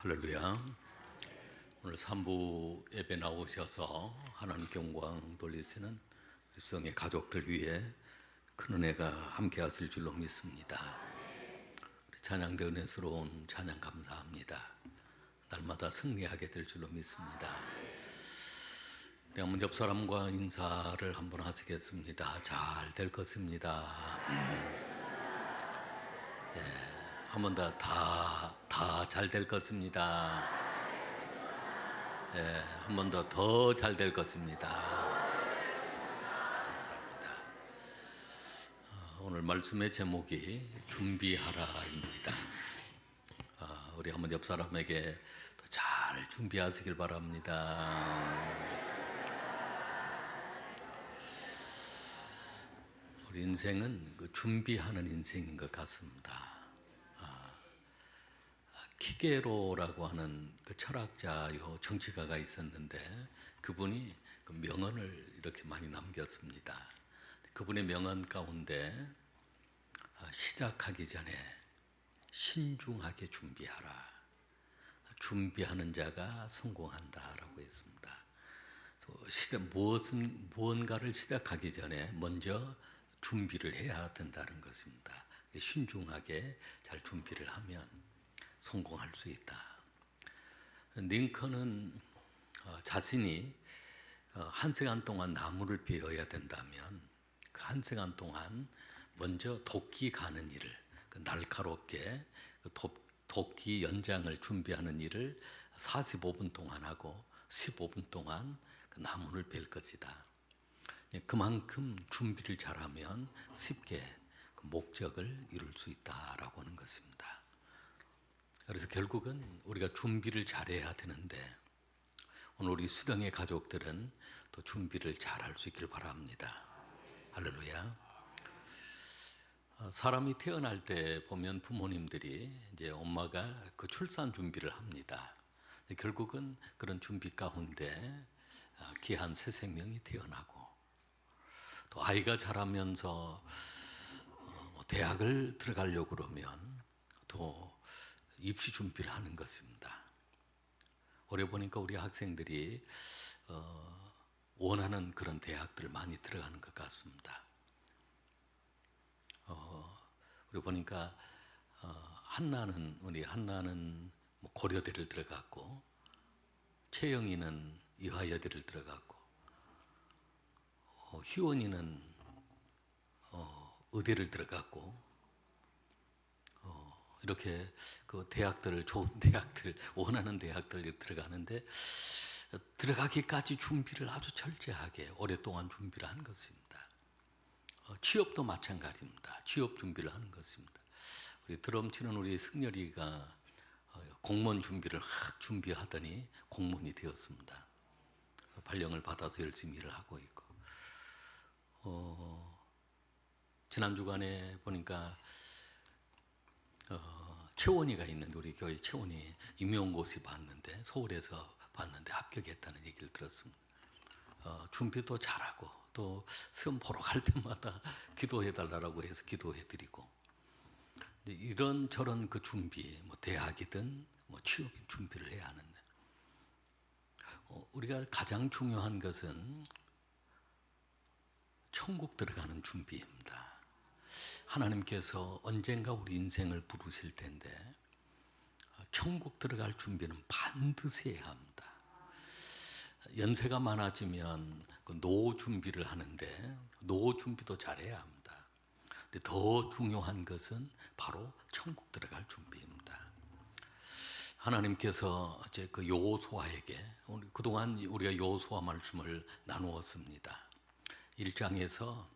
할렐루야. 오늘 3부 예배 나오셔서 하나님께 영광 돌리시는 성의 가족들 위해 큰 은혜가 함께 하실 줄로 믿습니다. 우리 찬양대 은혜스러운 찬양 감사합니다. 날마다 승리하게 될 줄로 믿습니다. 우리 한번 옆 사람과 인사를 한번 하시겠습니다. 잘 될 것입니다. 한 번 더 다 잘 될 것입니다. 한 번 더 잘 될 것입니다. 감사합니다. 오늘 말씀의 제목이 준비하라입니다. 우리 한번 옆 사람에게 더 잘 준비하시길 바랍니다. 우리 인생은 그 준비하는 인생인 것 같습니다. 키게로라고 하는 그 철학자요 정치가가 있었는데 그분이 그 명언을 이렇게 많이 남겼습니다. 그분의 명언 가운데 시작하기 전에 신중하게 준비하라. 준비하는 자가 성공한다라고 했습니다. 무언가를 시작하기 전에 먼저 준비를 해야 된다는 것입니다. 신중하게 잘 준비를 하면 성공할 수 있다. 링컨은 자신이 한 시간 동안 나무를 베어야 된다면 그 한 시간 동안 먼저 도끼 가는 일을, 그 날카롭게 도끼 연장을 준비하는 일을 45분 동안 하고 15분 동안 그 나무를 벨 것이다. 그만큼 준비를 잘하면 쉽게 그 목적을 이룰 수 있다라고 하는 것입니다. 그래서 결국은 우리가 준비를 잘해야 되는데 오늘 우리 수당의 가족들은 또 준비를 잘할 수 있길 바랍니다. 할렐루야. 사람이 태어날 때 보면 부모님들이 이제 엄마가 그 출산 준비를 합니다. 결국은 그런 준비 가운데 귀한 새 생명이 태어나고 또 아이가 자라면서 대학을 들어가려고 그러면 또 입시 준비를 하는 것입니다. 올해 보니까 우리 학생들이 원하는 그런 대학들을 많이 들어가는 것 같습니다. 우리 보니까 우리 한나는 뭐 고려대를 들어갔고 채영이는 이화여대를 들어갔고 희원이는 의대를 들어갔고 이렇게 그 대학들을 좋은 대학들 원하는 대학들 들어가는데 들어가기까지 준비를 아주 철저하게 오랫동안 준비를 한 것입니다. 취업도 마찬가지입니다. 취업 준비를 하는 것입니다. 우리 드럼 치는 우리 승열이가 공무원 준비를 준비하더니 공무원이 되었습니다. 발령을 받아서 열심히 일을 하고 있고 지난 주간에 보니까 채원이가 있는데 우리 교회 채원이 임용고시 봤는데 서울에서 봤는데 합격했다는 얘기를 들었습니다. 준비도 잘하고 또 시험 보러 갈 때마다 기도해달라고 해서 기도해드리고 이런저런 그 준비 뭐 대학이든 뭐 취업 준비를 해야 하는데 우리가 가장 중요한 것은 천국 들어가는 준비입니다. 하나님께서 언젠가 우리 인생을 부르실 텐데 천국 들어갈 준비는 반드시 해야 합니다. 연세가 많아지면 그 노 준비를 하는데 노 준비도 잘해야 합니다. 근데 더 중요한 것은 바로 천국 들어갈 준비입니다. 하나님께서 이제 그 여호수아에게 그동안 우리가 여호수아 말씀을 나누었습니다. 1장에서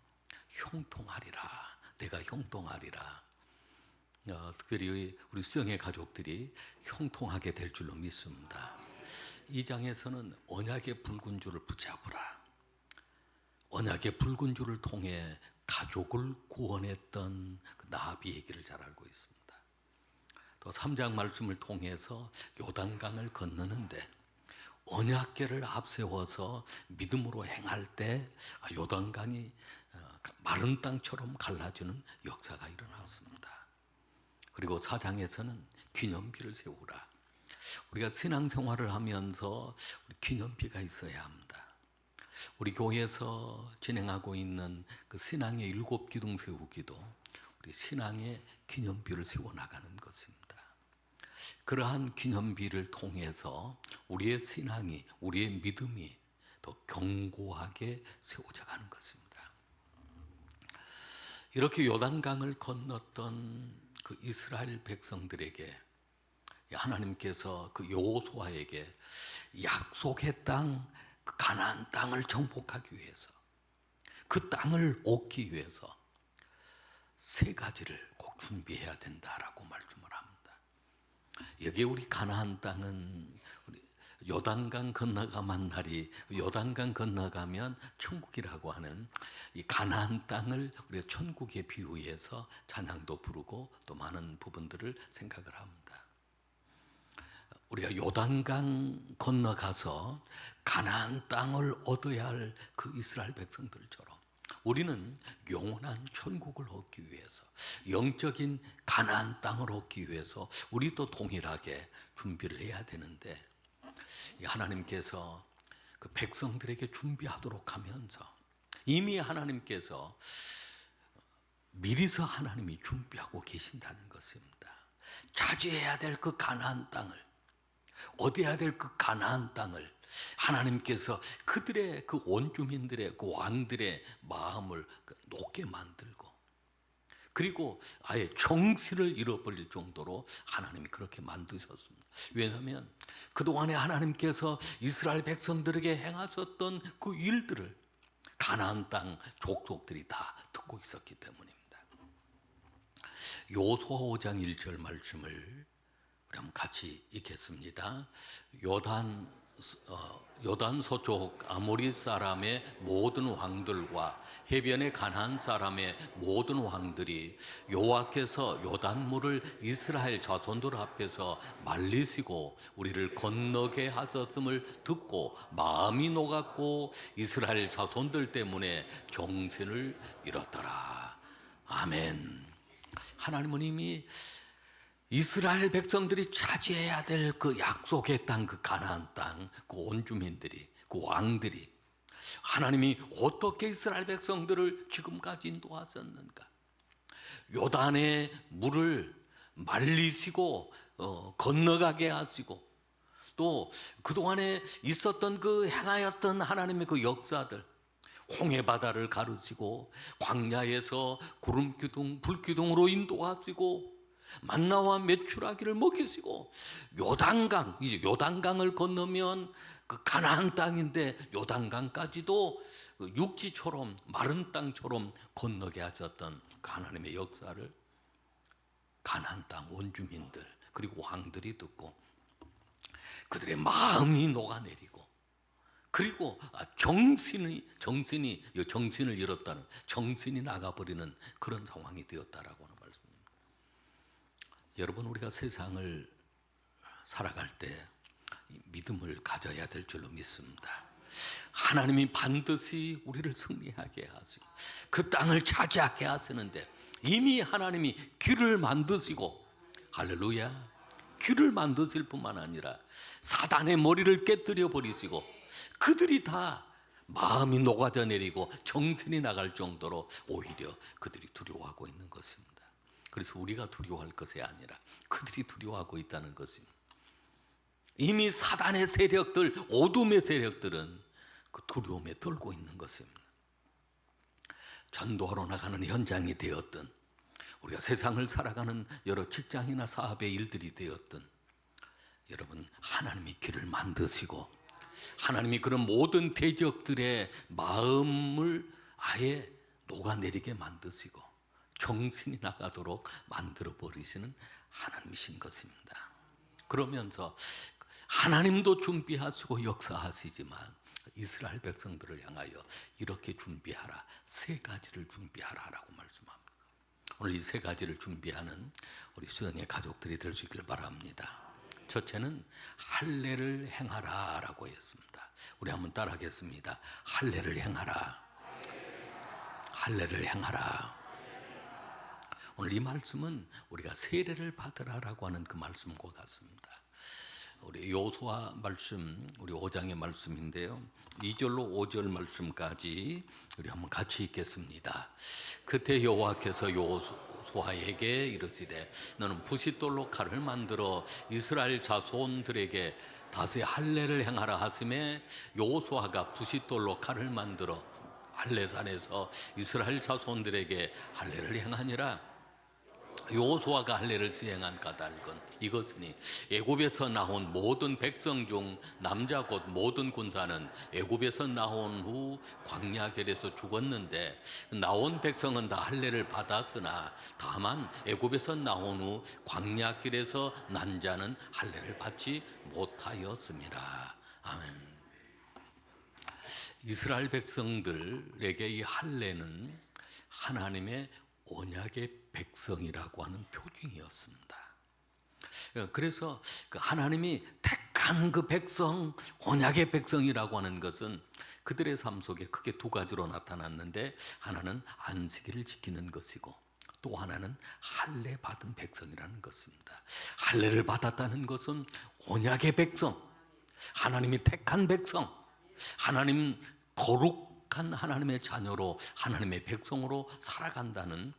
형통하리라. 내가 형통하리라. 특별히 우리 수영의 가족들이 형통하게 될 줄로 믿습니다. 이 장에서는 언약의 붉은 줄을 붙잡으라. 언약의 붉은 줄을 통해 가족을 구원했던 그 나비 얘기를 잘 알고 있습니다. 또 3장 말씀을 통해서 요단강을 건너는데 언약궤를 앞세워서 믿음으로 행할 때 요단강이 마른 땅처럼 갈라지는 역사가 일어났습니다. 그리고 4장에서는 기념비를 세우라. 우리가 신앙생활을 하면서 우리 기념비가 있어야 합니다. 우리 교회에서 진행하고 있는 그 신앙의 7기둥 세우기도 우리 신앙의 기념비를 세워나가는 것입니다. 그러한 기념비를 통해서 우리의 신앙이, 우리의 믿음이 더 견고하게 세워져 가는 것입니다. 이렇게 요단강을 건넜던 그 이스라엘 백성들에게 하나님께서 그 여호수아에게 약속의 땅, 그 가나안 땅을 정복하기 위해서, 그 땅을 얻기 위해서 세 가지를 꼭 준비해야 된다라고 말씀을 합니다. 여기에 우리 가나안 땅은 우리 요단강 건너가만 날이, 요단강 건너가면 천국이라고 하는 이 가나안 땅을 우리가 천국에 비유해서 찬양도 부르고 또 많은 부분들을 생각을 합니다. 우리가 요단강 건너가서 가나안 땅을 얻어야 할 그 이스라엘 백성들처럼 우리는 영원한 천국을 얻기 위해서, 영적인 가나안 땅을 얻기 위해서 우리도 동일하게 준비를 해야 되는데, 하나님께서 그 백성들에게 준비하도록 하면서 이미 하나님께서 미리서 하나님이 준비하고 계신다는 것입니다. 차지해야 될 그 가나안 땅을, 얻어야 될 그 가나안 땅을 하나님께서 그들의 그 원주민들의 그 왕들의 마음을 높게 만들고, 그리고 아예 정신을 잃어버릴 정도로 하나님이 그렇게 만드셨습니다. 왜냐하면 그동안에 하나님께서 이스라엘 백성들에게 행하셨던 그 일들을 가나안 땅 족속들이 다 듣고 있었기 때문입니다. 여호수아 5장 1절 말씀을 우리 한번 같이 읽겠습니다. 요단 서쪽 아모리 사람의 모든 왕들과 해변의 가나안 사람의 모든 왕들이 여호와께서 요단물을 이스라엘 자손들 앞에서 말리시고 우리를 건너게 하셨음을 듣고 마음이 녹았고 이스라엘 자손들 때문에 정신을 잃었더라. 아멘. 하나님은 이미 이스라엘 백성들이 차지해야 될 그 약속의 땅, 그 가나안 땅, 그 원주민들이, 그 왕들이 하나님이 어떻게 이스라엘 백성들을 지금까지 인도하셨는가? 요단의 물을 말리시고 건너가게 하시고, 또 그동안에 있었던 그 행하였던 하나님의 그 역사들, 홍해바다를 가르시고 광야에서 구름기둥, 불기둥으로 인도하시고 만나와 메추라기를 먹이시고, 요단강, 이제 요단강을 건너면 그 가나안 땅인데 요단강까지도 그 육지처럼 마른 땅처럼 건너게 하셨던 그 하나님의 역사를 가나안 땅 원주민들 그리고 왕들이 듣고 그들의 마음이 녹아내리고, 그리고 정신을 잃었다는, 정신이 나가버리는 그런 상황이 되었다라고 하는 말씀입니다. 여러분, 우리가 세상을 살아갈 때 믿음을 가져야 될 줄로 믿습니다. 하나님이 반드시 우리를 승리하게 하시고 그 땅을 차지하게 하시는데, 이미 하나님이 길을 만드시고, 할렐루야, 길을 만드실 뿐만 아니라 사단의 머리를 깨뜨려 버리시고 그들이 다 마음이 녹아져 내리고 정신이 나갈 정도로 오히려 그들이 두려워하고 있는 것입니다. 그래서 우리가 두려워할 것이 아니라 그들이 두려워하고 있다는 것입니다. 이미 사단의 세력들, 어둠의 세력들은 그 두려움에 떨고 있는 것입니다. 전도하러 나가는 현장이 되었든, 우리가 세상을 살아가는 여러 직장이나 사업의 일들이 되었든, 여러분, 하나님이 길을 만드시고 하나님이 그런 모든 대적들의 마음을 아예 녹아내리게 만드시고 정신이 나가도록 만들어 버리시는 하나님이신 것입니다. 그러면서 하나님도 준비하시고 역사하시지만 이스라엘 백성들을 향하여 이렇게 준비하라, 세 가지를 준비하라라고 말씀합니다. 오늘 이 세 가지를 준비하는 우리 수영의 가족들이 될 수 있기를 바랍니다. 첫째는 할례를 행하라라고 했습니다. 우리 한번 따라하겠습니다. 할례를 행하라. 할례를 행하라. 오늘 이 말씀은 우리가 세례를 받으라라고 하는 그 말씀과 같습니다. 우리 여호수아 말씀, 우리 5장의 말씀인데요. 2절로 5절 말씀까지 우리 한번 같이 읽겠습니다. 그때 여호와께서 여호수아에게 이르시되 너는 부싯돌로 칼을 만들어 이스라엘 자손들에게 다시 할례를 행하라 하심에 여호수아가 부싯돌로 칼을 만들어 할례산에서 이스라엘 자손들에게 할례를 행하니라. 여호수아가 할례를 시행한 까닭은 이것이니 애굽에서 나온 모든 백성 중 남자 곧 모든 군사는 애굽에서 나온 후 광야길에서 죽었는데 나온 백성은 다 할례를 받았으나 다만 애굽에서 나온 후 광야길에서 난 자는 할례를 받지 못하였습니다. 아멘. 이스라엘 백성들에게 이 할례는 하나님의 언약의 백성이라고 하는 표징이었습니다. 그래서 그 하나님이 택한 그 백성, 언약의 백성이라고 하는 것은 그들의 삶 속에 크게 두 가지로 나타났는데, 하나는 안식일을 지키는 것이고 또 하나는 할례 받은 백성이라는 것입니다. 할례를 받았다는 것은 언약의 백성, 하나님이 택한 백성, 하나님 거룩한 하나님의 자녀로 하나님의 백성으로 살아간다는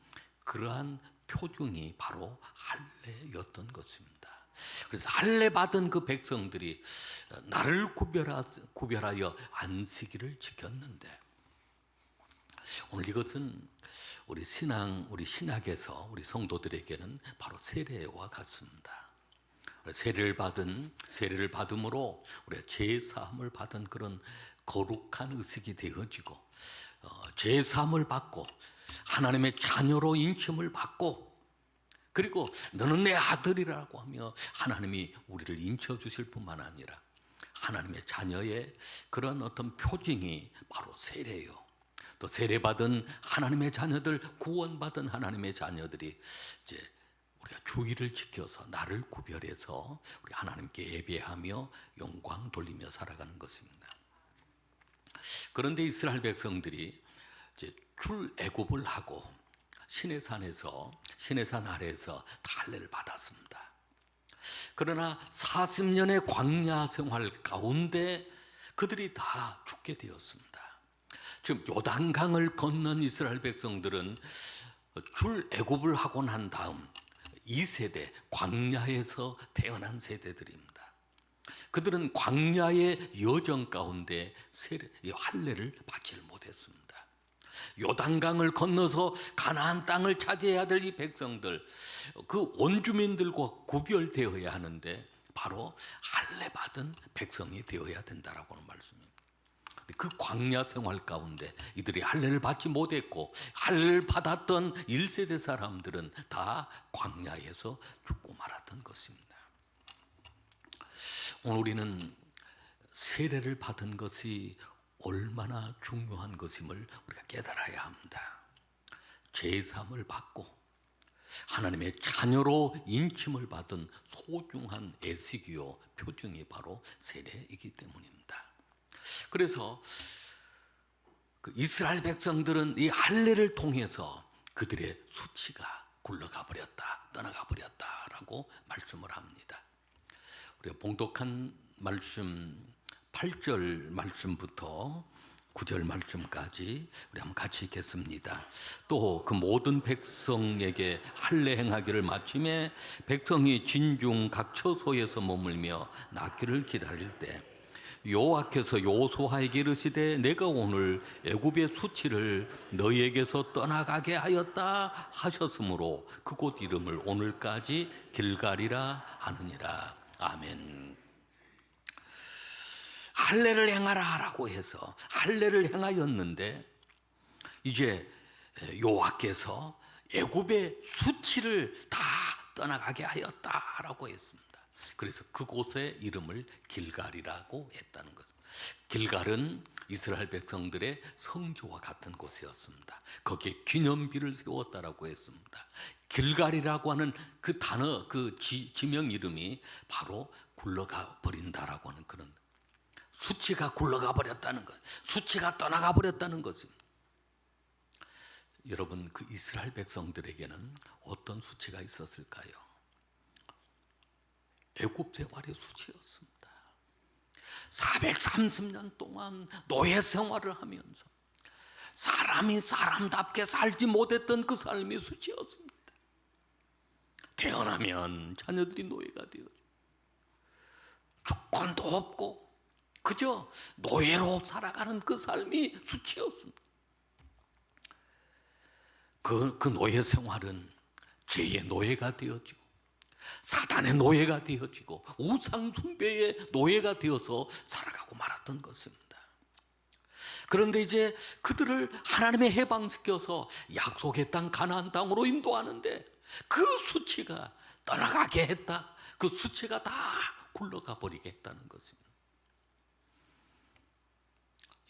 그러한 표징이 바로 할례였던 것입니다. 그래서 할례 받은 그 백성들이 나를 구별하여 안식일을 지켰는데, 오늘 이것은 우리 신학에서 우리 성도들에게는 바로 세례와 같습니다. 세례를 받음으로 우리가 죄 사함을 받은 그런 거룩한 의식이 되어지고, 죄 사함을 받고 하나님의 자녀로 인침을 받고, 그리고 너는 내 아들이라고 하며 하나님이 우리를 인쳐 주실 뿐만 아니라 하나님의 자녀의 그런 어떤 표징이 바로 세례요. 또 세례받은 하나님의 자녀들, 구원받은 하나님의 자녀들이 이제 우리가 주의를 지켜서 나를 구별해서 우리 하나님께 예배하며 영광 돌리며 살아가는 것입니다. 그런데 이스라엘 백성들이 이제 출애굽을 하고 시내산 아래에서 할례를 받았습니다. 그러나 40년의 광야 생활 가운데 그들이 다 죽게 되었습니다. 지금 요단강을 건넌 이스라엘 백성들은 출애굽을 하고 난 다음 2세대, 광야에서 태어난 세대들입니다. 그들은 광야의 여정 가운데 할례를 받지 못했습니다. 요단강을 건너서 가나안 땅을 차지해야 될 이 백성들, 그 원주민들과 구별되어야 하는데 바로 할례 받은 백성이 되어야 된다라고 하는 말씀입니다. 그 광야 생활 가운데 이들이 할례를 받지 못했고, 할례를 받았던 1세대 사람들은 다 광야에서 죽고 말았던 것입니다. 오늘 우리는 세례를 받은 것이 얼마나 중요한 것임을 우리가 깨달아야 합니다. 제사함을 받고 하나님의 자녀로 인침을 받은 소중한 애식이요 표징이 바로 세례이기 때문입니다. 그래서 그 이스라엘 백성들은 이 할례를 통해서 그들의 수치가 굴러가 버렸다, 떠나가 버렸다라고 말씀을 합니다. 우리가 봉독한 말씀 8절 말씀부터 9절 말씀까지 우리 한번 같이 읽겠습니다. 또 그 모든 백성에게 할례 행하기를 마침에 백성이 진중 각 처소에서 머물며 낫기를 기다릴 때 여호와께서 여호수아에게 이르시되 내가 오늘 애굽의 수치를 너희에게서 떠나가게 하였다 하셨으므로 그곳 이름을 오늘까지 길갈이라 하느니라. 아멘. 할례를 행하라라고 해서 할례를 행하였는데, 이제 여호와께서 애굽의 수치를 다 떠나가게 하였다라고 했습니다. 그래서 그곳의 이름을 길갈이라고 했다는 것입니다. 길갈은 이스라엘 백성들의 성지와 같은 곳이었습니다. 거기에 기념비를 세웠다라고 했습니다. 길갈이라고 하는 그 단어, 그 지명 이름이 바로 굴러가 버린다라고 하는 그런, 수치가 굴러가 버렸다는 것, 수치가 떠나가 버렸다는 것입니다. 여러분, 그 이스라엘 백성들에게는 어떤 수치가 있었을까요? 애굽 생활의 수치였습니다. 430년 동안 노예 생활을 하면서 사람이 사람답게 살지 못했던 그 삶이 수치였습니다. 태어나면 자녀들이 노예가 되어져, 주권도 없고 그저 노예로 살아가는 그 삶이 수치였습니다. 그 노예 생활은 죄의 노예가 되어지고 사단의 노예가 되어지고 우상 숭배의 노예가 되어서 살아가고 말았던 것입니다. 그런데 이제 그들을 하나님의 해방시켜서 약속의 땅 가나안 땅으로 인도하는데 그 수치가 떠나가게 했다. 그 수치가 다 굴러가 버리게 했다는 것입니다.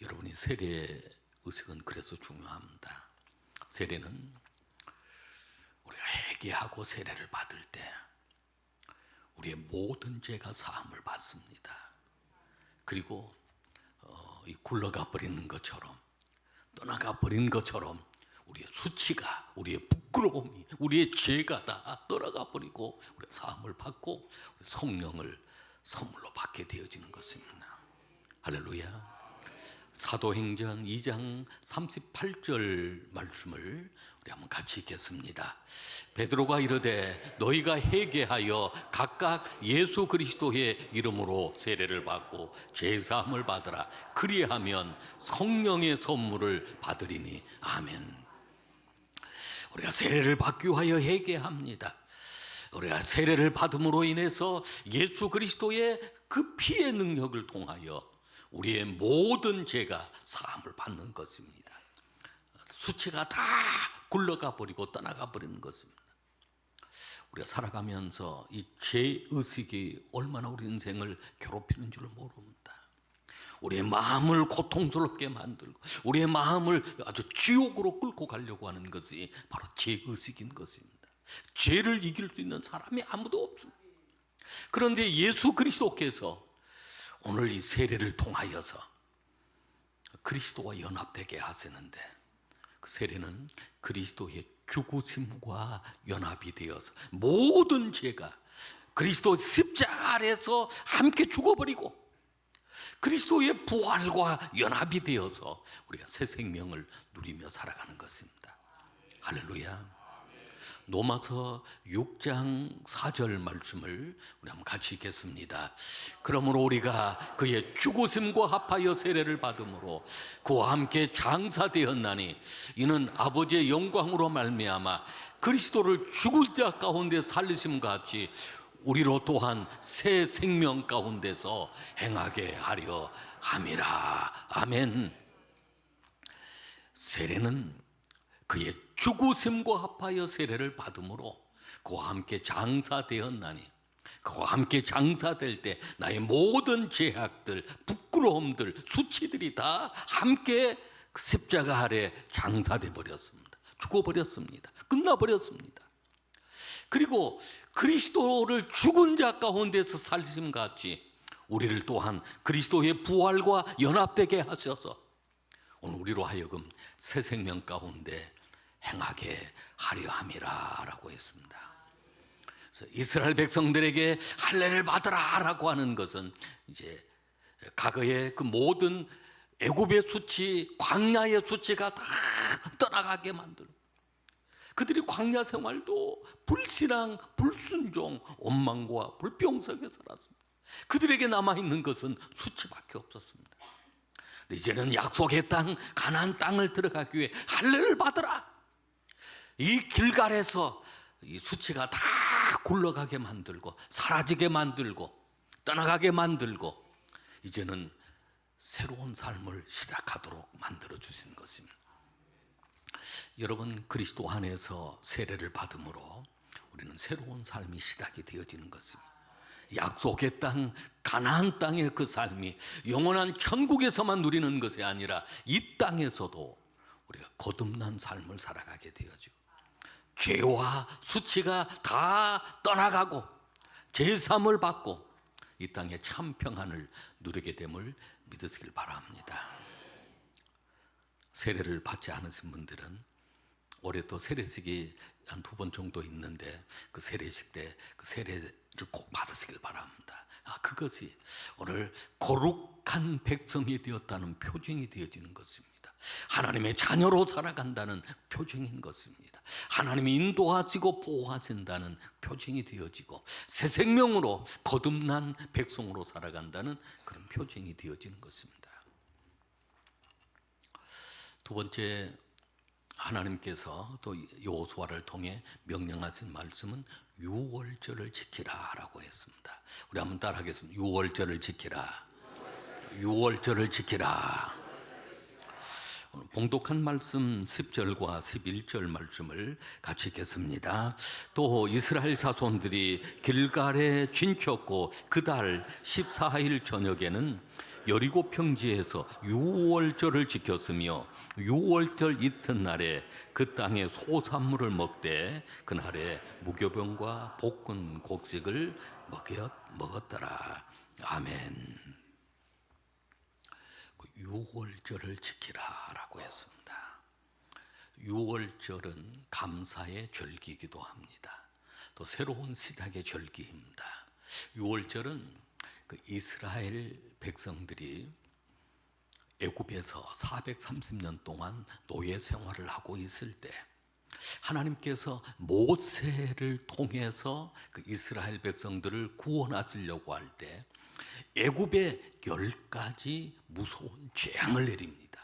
여러분이 세례 의식은 그래서 중요합니다. 세례는 우리가 회개하고 세례를 받을 때 우리의 모든 죄가 사함을 받습니다. 그리고 이 굴러가 버리는 것처럼, 떠나가 버린 것처럼 우리의 수치가, 우리의 부끄러움이, 우리의 죄가 다 떠나가 버리고 우리 사함을 받고 성령을 선물로 받게 되어지는 것입니다. 할렐루야. 사도행전 2장 38절 말씀을 우리 한번 같이 읽겠습니다. 베드로가 이르되 너희가 회개하여 각각 예수 그리스도의 이름으로 세례를 받고 죄사함을 받으라. 그리하면 성령의 선물을 받으리니. 아멘. 우리가 세례를 받기 위하여 회개합니다. 우리가 세례를 받음으로 인해서 예수 그리스도의 그 피의 능력을 통하여 우리의 모든 죄가 사함을 받는 것입니다. 수치가 다 굴러가 버리고 떠나가 버리는 것입니다. 우리가 살아가면서 이 죄의식이 얼마나 우리 인생을 괴롭히는 줄을 모릅니다. 우리의 마음을 고통스럽게 만들고 우리의 마음을 아주 지옥으로 끌고 가려고 하는 것이 바로 죄의식인 것입니다. 죄를 이길 수 있는 사람이 아무도 없습니다. 그런데 예수 그리스도께서 오늘 이 세례를 통하여서 그리스도와 연합되게 하시는데 그 세례는 그리스도의 죽으심과 연합이 되어서 모든 죄가 그리스도 십자가 아래서 함께 죽어버리고 그리스도의 부활과 연합이 되어서 우리가 새 생명을 누리며 살아가는 것입니다. 할렐루야. 로마서 6장 4절 말씀을 우리 한번 같이 읽겠습니다. 그러므로 우리가 그의 죽으심과 합하여 세례를 받음으로 그와 함께 장사되었나니 이는 아버지의 영광으로 말미암아 그리스도를 죽은 자 가운데 살리심 같이 우리로 또한 새 생명 가운데서 행하게 하려 함이라. 아멘. 세례는 그의 죽으심과 합하여 세례를 받음으로 그와 함께 장사되었나니 그와 함께 장사될 때 나의 모든 죄악들, 부끄러움들, 수치들이 다 함께 십자가 아래 장사돼 버렸습니다. 죽어버렸습니다. 끝나버렸습니다. 그리고 그리스도를 죽은 자 가운데서 살리심 같이 우리를 또한 그리스도의 부활과 연합되게 하셔서 오늘 우리로 하여금 새 생명 가운데 행하게 하려 함이라 라고 했습니다. 그래서 이스라엘 백성들에게 할례를 받으라 라고 하는 것은 이제 과거의 그 모든 애굽의 수치, 광야의 수치가 다 떠나가게 만들고 그들이 광야 생활도 불신앙, 불순종, 원망과 불평 속에 살았습니다. 그들에게 남아있는 것은 수치밖에 없었습니다. 이제는 약속의 땅, 가나안 땅을 들어가기 위해 할례를 받으라. 이 길갈에서 이 수치가 다 굴러가게 만들고 사라지게 만들고 떠나가게 만들고 이제는 새로운 삶을 시작하도록 만들어 주신 것입니다. 여러분, 그리스도 안에서 세례를 받음으로 우리는 새로운 삶이 시작이 되어지는 것입니다. 약속의 땅, 가나안 땅의 그 삶이 영원한 천국에서만 누리는 것이 아니라 이 땅에서도 우리가 거듭난 삶을 살아가게 되어지고 죄와 수치가 다 떠나가고 제삼을 받고 이 땅의 참 평안을 누리게 됨을 믿으시길 바랍니다. 세례를 받지 않으신 분들은 올해 또 세례식이 한 2번 정도 있는데 그 세례식 때 그 세례를 꼭 받으시길 바랍니다. 그것이 오늘 거룩한 백성이 되었다는 표징이 되어지는 것입니다. 하나님의 자녀로 살아간다는 표징인 것입니다. 하나님이 인도하시고 보호하신다는 표징이 되어지고 새 생명으로 거듭난 백성으로 살아간다는 그런 표징이 되어지는 것입니다. 두 번째, 하나님께서 또 여호수아를 통해 명령하신 말씀은 유월절을 지키라라고 했습니다. 우리 한번 따라하겠습니다. 유월절을 지키라. 유월절을 지키라. 봉독한 말씀 10절과 11절 말씀을 같이 읽겠습니다. 또 이스라엘 자손들이 길갈에 진쳤고 그달 14일 저녁에는 여리고 평지에서 유월절을 지켰으며 유월절 이튿날에 그 땅의 소산물을 먹되 그날에 무교병과 볶은 곡식을 먹었더라. 아멘. 유월절을 지키라라고 했습니다. 유월절은 감사의 절기이기도 합니다. 또 새로운 시작의 절기입니다. 유월절은 그 이스라엘 백성들이 애굽에서 430년 동안 노예 생활을 하고 있을 때 하나님께서 모세를 통해서 그 이스라엘 백성들을 구원하시려고 할 때 애굽에 10가지 무서운 재앙을 내립니다.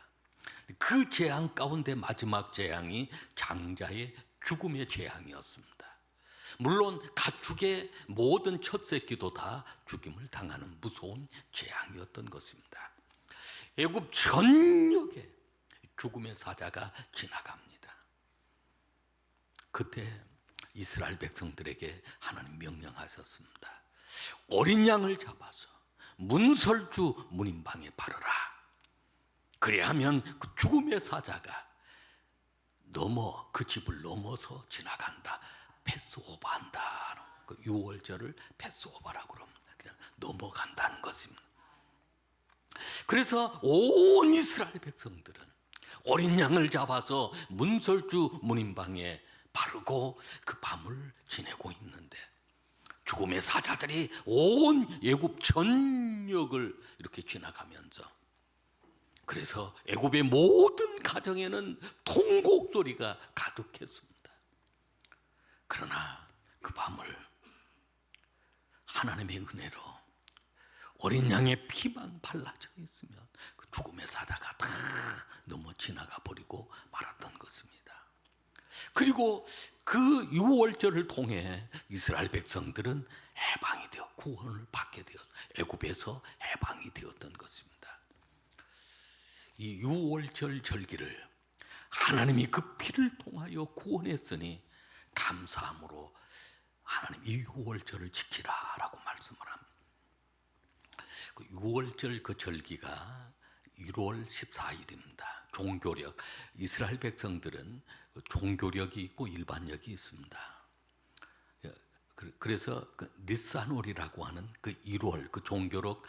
그 재앙 가운데 마지막 재앙이 장자의 죽음의 재앙이었습니다. 물론 가축의 모든 첫 새끼도 다 죽임을 당하는 무서운 재앙이었던 것입니다. 애굽 전역에 죽음의 사자가 지나갑니다. 그때 이스라엘 백성들에게 하나님 명령하셨습니다. 어린 양을 잡아서 문설주 문인방에 바르라. 그래야면 그 죽음의 사자가 그 집을 넘어서 지나간다. 패스오버한다. 그 유월절을 패스오버라고 합니다. 그냥 넘어간다는 것입니다. 그래서 온 이스라엘 백성들은 어린 양을 잡아서 문설주 문인방에 바르고 그 밤을 지내고 있는데 죽음의 사자들이 온 애굽 전역을 이렇게 지나가면서 그래서 애굽의 모든 가정에는 통곡 소리가 가득했습니다. 그러나 그 밤을 하나님의 은혜로 어린 양의 피만 발라져 있으면 그 죽음의 사자가 다 넘어 지나가 버리고 말았던 것입니다. 그리고 그 유월절을 통해 이스라엘 백성들은 해방이 되어 구원을 받게 되어 애굽에서 해방이 되었던 것입니다. 이 유월절 절기를 하나님이 그 피를 통하여 구원했으니 감사함으로 하나님 이 유월절을 지키라라고 말씀을 합니다. 그 유월절 그 절기가 1월 14일입니다. 종교력, 이스라엘 백성들은 종교력이 있고 일반력이 있습니다. 그래서 그 니산월이라고 하는 그 1월 그 종교력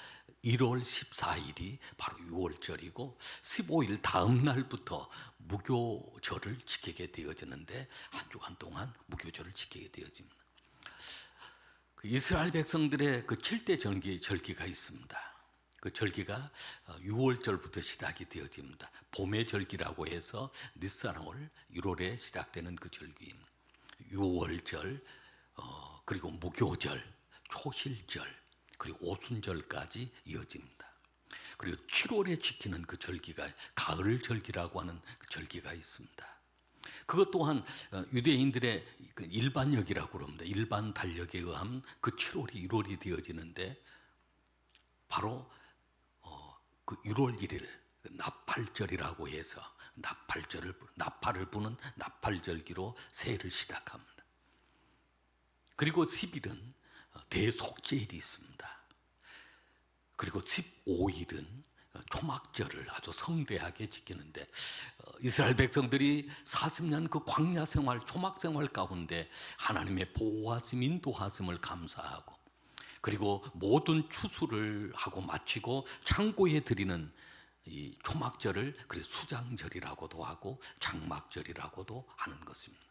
1월 14일이 바로 6월절이고 15일 다음 날부터 무교절을 지키게 되어지는데 한 주간 동안 무교절을 지키게 되어집니다. 그 이스라엘 백성들의 그 7대 절기가 있습니다. 그 절기가 6월절부터 시작이 되어집니다. 봄의 절기라고 해서 니산월 1월에 시작되는 그 절기입니다. 6월절, 그리고 무교절, 초실절, 그리고 오순절까지 이어집니다. 그리고 7월에 지키는 그 절기가 가을 절기라고 하는 그 절기가 있습니다. 그것 또한 유대인들의 그 일반력이라고 합니다. 일반 달력에 의하면 그 7월이 1월이 되어지는데 바로 그 1월 1일 나팔절이라고 해서 나팔을 부는 나팔절기로 새해를 시작합니다. 그리고 10일은 대속죄일이 있습니다. 그리고 15일은 초막절을 아주 성대하게 지키는데 이스라엘 백성들이 40년 그 광야 생활, 초막 생활 가운데 하나님의 보호하심, 인도하심을 감사하고 그리고 모든 추수를 하고 마치고 창고에 드리는 이 초막절을 그래서 수장절이라고도 하고 장막절이라고도 하는 것입니다.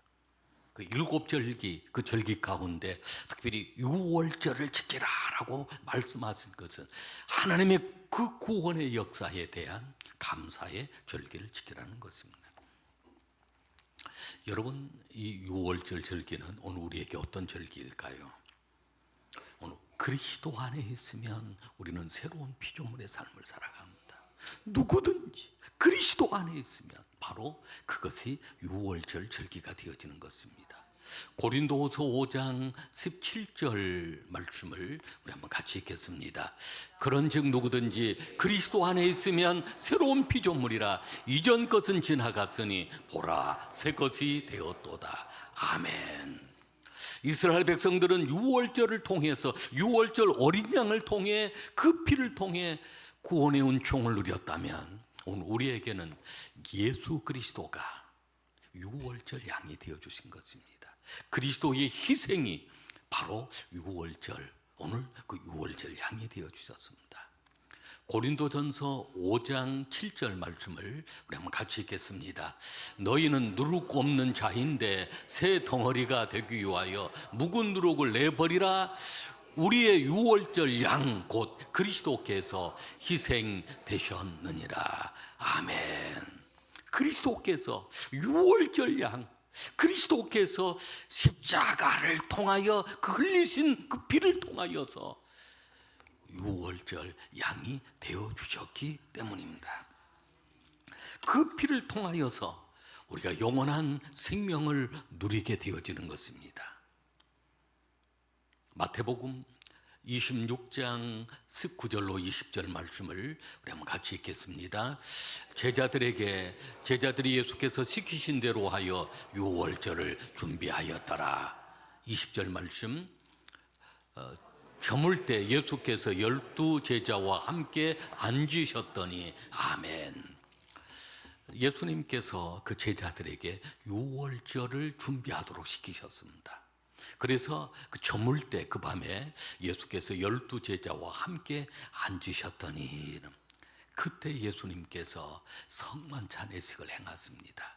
그 7절기, 그 절기 가운데 특별히 유월절을 지키라라고 말씀하신 것은 하나님의 그 구원의 역사에 대한 감사의 절기를 지키라는 것입니다. 여러분, 이 유월절 절기는 오늘 우리에게 어떤 절기일까요? 오늘 그리스도 안에 있으면 우리는 새로운 피조물의 삶을 살아갑니다. 누구든지 그리스도 안에 있으면 바로 그것이 유월절 절기가 되어지는 것입니다. 고린도후서 5장 17절 말씀을 우리 한번 같이 읽겠습니다. 그런즉 누구든지 그리스도 안에 있으면 새로운 피조물이라 이전 것은 지나갔으니 보라 새 것이 되었도다. 아멘. 이스라엘 백성들은 유월절을 통해서 유월절 어린 양을 통해 그 피를 통해 구원의 은총을 누렸다면 오늘 우리에게는 예수 그리스도가 유월절 양이 되어주신 것입니다. 그리스도의 희생이 바로 유월절, 오늘 그 유월절 양이 되어주셨습니다. 고린도전서 5장 7절 말씀을 우리 한번 같이 읽겠습니다. 너희는 누룩 없는 자인데 새 덩어리가 되기 위하여 묵은 누룩을 내버리라. 우리의 유월절 양 곧 그리스도께서 희생되셨느니라. 아멘. 그리스도께서 유월절 양, 그리스도께서 십자가를 통하여 그 흘리신 그 피를 통하여서 유월절 양이 되어주셨기 때문입니다. 그 피를 통하여서 우리가 영원한 생명을 누리게 되어지는 것입니다. 마태복음 26장 19절로 20절 말씀을 우리 한번 같이 읽겠습니다. 제자들이 예수께서 시키신 대로 하여 유월절을 준비하였더라. 20절 말씀, 저물 때 예수께서 12제자와 함께 앉으셨더니 아멘. 예수님께서 그 제자들에게 유월절을 준비하도록 시키셨습니다. 그래서 그 저물 때 그 밤에 예수께서 12제자와 함께 앉으셨더니 그때 예수님께서 성만찬 예식을 행하십니다.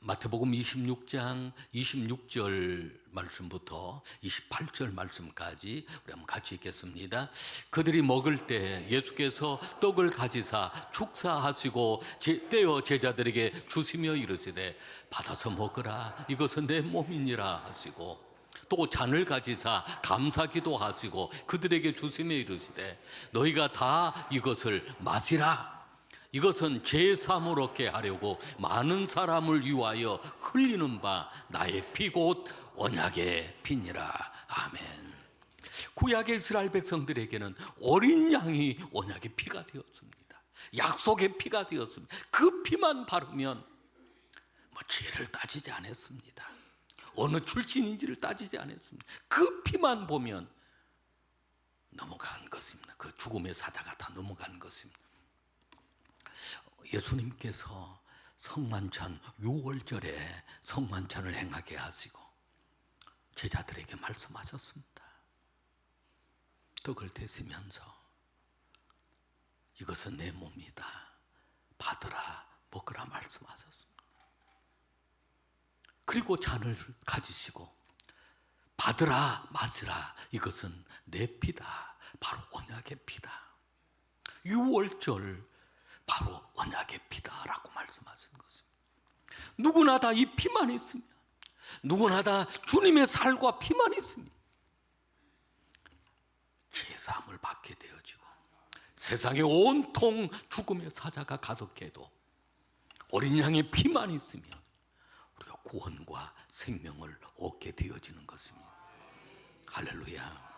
마태복음 26장 26절 말씀부터 28절 말씀까지 우리 한번 같이 읽겠습니다. 그들이 먹을 때 예수께서 떡을 가지사 축사하시고 떼어 제자들에게 주시며 이르시되 받아서 먹으라 이것은 내 몸이니라 하시고 또 잔을 가지사 감사기도 하시고 그들에게 주시며 이르시되 너희가 다 이것을 마시라. 이것은 제 사함을 얻게 하려고 많은 사람을 위하여 흘리는 바 나의 피 곧 언약의 피니라. 아멘. 구약의 이스라엘 백성들에게는 어린 양이 언약의 피가 되었습니다. 약속의 피가 되었습니다. 그 피만 바르면 죄를 따지지 않았습니다. 어느 출신인지를 따지지 않았습니다. 그 피만 보면 넘어간 것입니다. 그 죽음의 사자가 다 넘어간 것입니다. 예수님께서 성만찬 유월절에 성만찬을 행하게 하시고 제자들에게 말씀하셨습니다. 떡을 대시면서 이것은 내 몸이다. 받으라 먹으라 말씀하셨습니다. 그리고 잔을 가지시고 받으라 마시라 이것은 내 피다. 바로 언약의 피다. 유월절 바로 언약의 피다라고 말씀하신 것입니다. 누구나 다 이 피만 있으면 누구나 다 주님의 살과 피만 있으면 죄사함을 받게 되어지고 세상에 온통 죽음의 사자가 가득해도 어린 양의 피만 있으면 우리가 구원과 생명을 얻게 되어지는 것입니다. 할렐루야.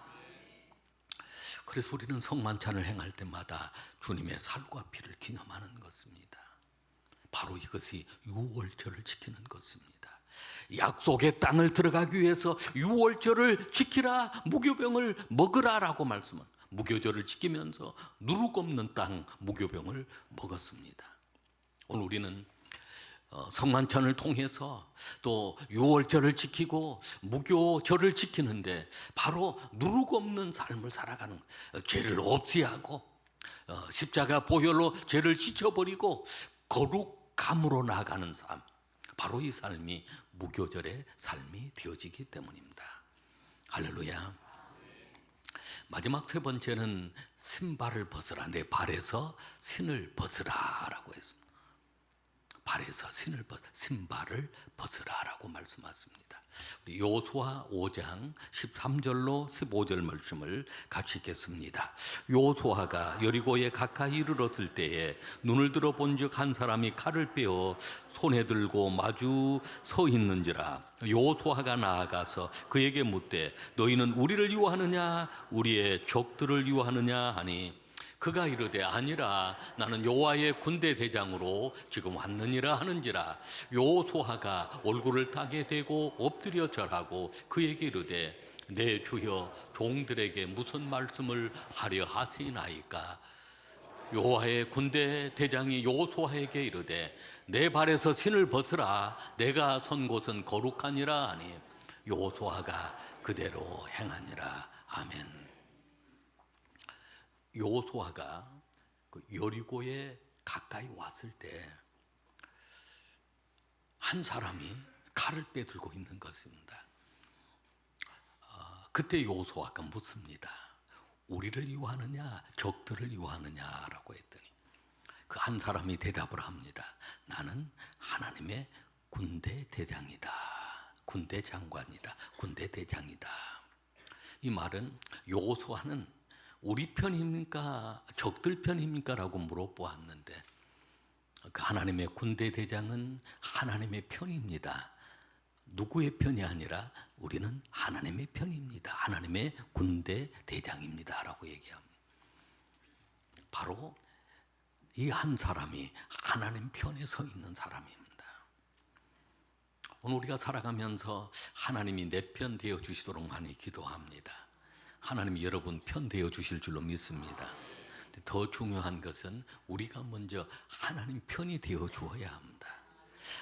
그래서 우리는 성만찬을 행할 때마다 주님의 살과 피를 기념하는 것입니다. 바로 이것이 유월절을 지키는 것입니다. 약속의 땅을 들어가기 위해서 유월절을 지키라, 무교병을 먹으라라고 말씀은 무교절을 지키면서 누룩 없는 땅 무교병을 먹었습니다. 오늘 우리는 성만찬을 통해서 또 유월절을 지키고 무교절을 지키는데 바로 누룩 없는 삶을 살아가는, 죄를 없이 하고 십자가 보혈로 죄를 씻어버리고 거룩함으로 나아가는 삶, 바로 이 삶이 무교절의 삶이 되어지기 때문입니다. 할렐루야. 마지막 세 번째는 신발을 벗으라. 내 발에서 신을 벗으라라고 했습니다. 발에서 신발을 벗으라라고 말씀하십니다. 우리 여호수아 5장 13절로 15절 말씀을 같이 읽겠습니다. 여호수아가 여리고에 가까이 이르렀을 때에 눈을 들어 본즉 한 사람이 칼을 빼어 손에 들고 마주 서 있는지라. 여호수아가 나아가서 그에게 묻되 너희는 우리를 유하느냐 우리의 적들을 유하느냐 하니 그가 이르되 아니라 나는 여호와의 군대 대장으로 지금 왔느니라 하는지라. 여호수아가 얼굴을 땅에 대고 엎드려 절하고 그에게 이르되 내 주여 종들에게 무슨 말씀을 하려 하시나이까. 여호와의 군대 대장이 여호수아에게 이르되 내 발에서 신을 벗으라. 내가 선 곳은 거룩하니라 하니 여호수아가 그대로 행하니라. 아멘. 여호수아가 그 여리고에 가까이 왔을 때 한 사람이 칼을 빼들고 있는 것입니다. 그때 여호수아가 묻습니다. 우리를 유하느냐 적들을 유하느냐라고 했더니 그 한 사람이 대답을 합니다. 나는 하나님의 군대 대장이다. 군대 장관이다. 군대 대장이다. 이 말은 여호수아는 우리 편입니까? 적들 편입니까? 라고 물어보았는데 그 하나님의 군대 대장은 하나님의 편입니다. 누구의 편이 아니라 우리는 하나님의 편입니다. 하나님의 군대 대장입니다. 라고 얘기합니다. 바로 이 한 사람이 하나님 편에 서 있는 사람입니다. 오늘 우리가 살아가면서 하나님이 내 편 되어 주시도록 많이 기도합니다. 하나님이 여러분 편 되어 주실 줄로 믿습니다. 더 중요한 것은 우리가 먼저 하나님 편이 되어 주어야 합니다.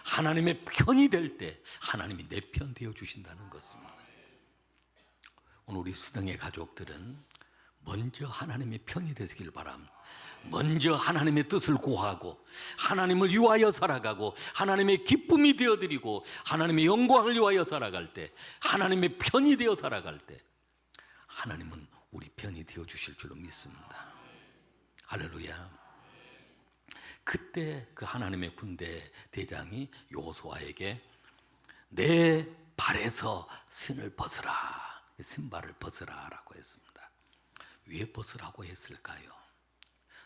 하나님의 편이 될 때 하나님이 내 편 되어 주신다는 것입니다. 오늘 우리 수등의 가족들은 먼저 하나님의 편이 되시길 바랍니다. 먼저 하나님의 뜻을 구하고 하나님을 위하여 살아가고 하나님의 기쁨이 되어드리고 하나님의 영광을 위하여 살아갈 때, 하나님의 편이 되어 살아갈 때 하나님은 우리 편이 되어 주실 줄로 믿습니다. 할렐루야. 그때 그 하나님의 군대 대장이 여호수아에게 내 발에서 신을 벗으라, 신발을 벗으라라고 했습니다. 왜 벗으라고 했을까요?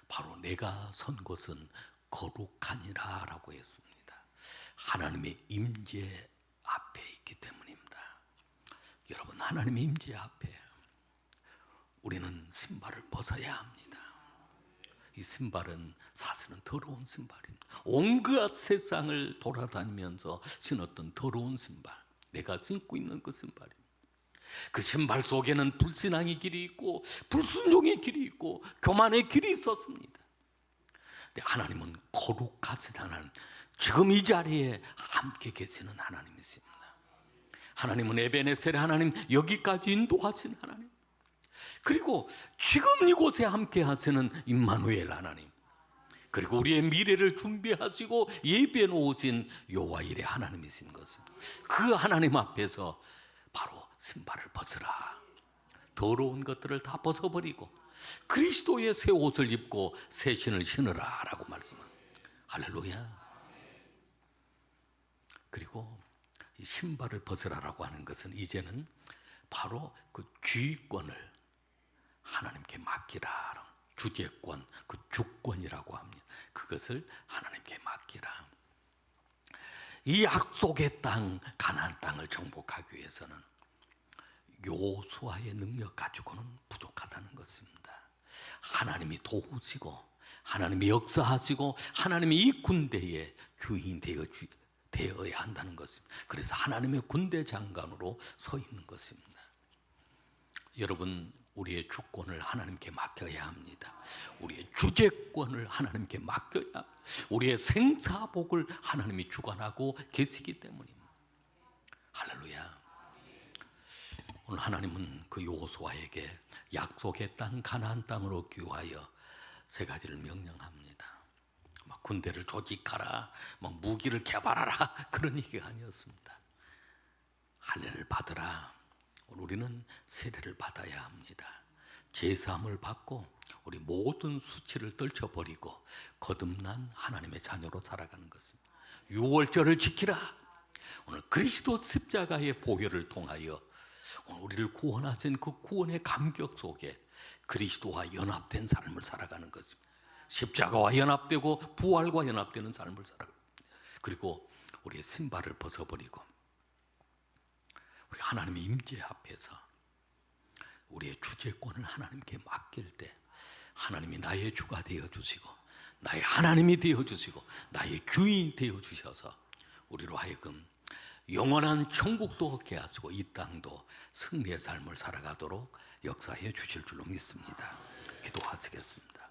바로 내가 선 곳은 거룩하니라라고 했습니다. 하나님의 임재 앞에 있기 때문입니다. 여러분, 하나님의 임재 앞에 우리는 신발을 벗어야 합니다. 이 신발은 사실은 더러운 신발입니다. 온갖 세상을 돌아다니면서 신었던 더러운 신발, 내가 신고 있는 그 신발입니다. 그 신발 속에는 불신앙의 길이 있고 불순종의 길이 있고 교만의 길이 있었습니다. 근데 하나님은 거룩하신 하나님, 지금 이 자리에 함께 계시는 하나님이십니다. 하나님은 에베네셀의 하나님, 여기까지 인도하신 하나님, 그리고 지금 이곳에 함께 하시는 임마누엘 하나님, 그리고 우리의 미래를 준비하시고 예비해 놓으신 여호와 일의 하나님이신 것입니다. 그 하나님 앞에서 바로 신발을 벗으라, 더러운 것들을 다 벗어버리고 그리스도의 새 옷을 입고 새 신을 신으라 라고 말씀합니다. 할렐루야. 그리고 이 신발을 벗으라라고 하는 것은 이제는 바로 그 주의권을 하나님께 맡기라, 주재권, 그 주권이라고 합니다. 그것을 하나님께 맡기라. 이 약속의 땅, 가나안 땅을 정복하기 위해서는 여호수아의 능력 가지고는 부족하다는 것입니다. 하나님이 도우시고 하나님이 역사하시고 하나님이 이 군대의 주인 되어야 한다는 것입니다. 그래서 하나님의 군대 장관으로 서 있는 것입니다. 여러분, 우리의 주권을 하나님께 맡겨야 합니다. 우리의 주재권을 하나님께 맡겨야 합니다. 우리의 생사복을 하나님이 주관하고 계시기 때문입니다. 할렐루야. 오늘 하나님은 그 여호수아에게 약속의 땅 가나안 땅으로 귀하여 세 가지를 명령합니다. 막 군대를 조직하라, 막 무기를 개발하라 그런 얘기가 아니었습니다. 할례를 받으라. 우리는 세례를 받아야 합니다. 제사함을 받고 우리 모든 수치를 떨쳐버리고 거듭난 하나님의 자녀로 살아가는 것입니다. 유월절을 지키라. 오늘 그리스도 십자가의 보혈을 통하여 오늘 우리를 구원하신 그 구원의 감격 속에 그리스도와 연합된 삶을 살아가는 것입니다. 십자가와 연합되고 부활과 연합되는 삶을 살아가는 것입니다. 그리고 우리의 신발을 벗어버리고 우리 하나님의 임재 앞에서 우리의 주재권을 하나님께 맡길 때 하나님이 나의 주가 되어주시고 나의 하나님이 되어주시고 나의 주인이 되어주셔서 우리로 하여금 영원한 천국도 얻게 하시고 이 땅도 승리의 삶을 살아가도록 역사해 주실 줄로 믿습니다. 기도하시겠습니다.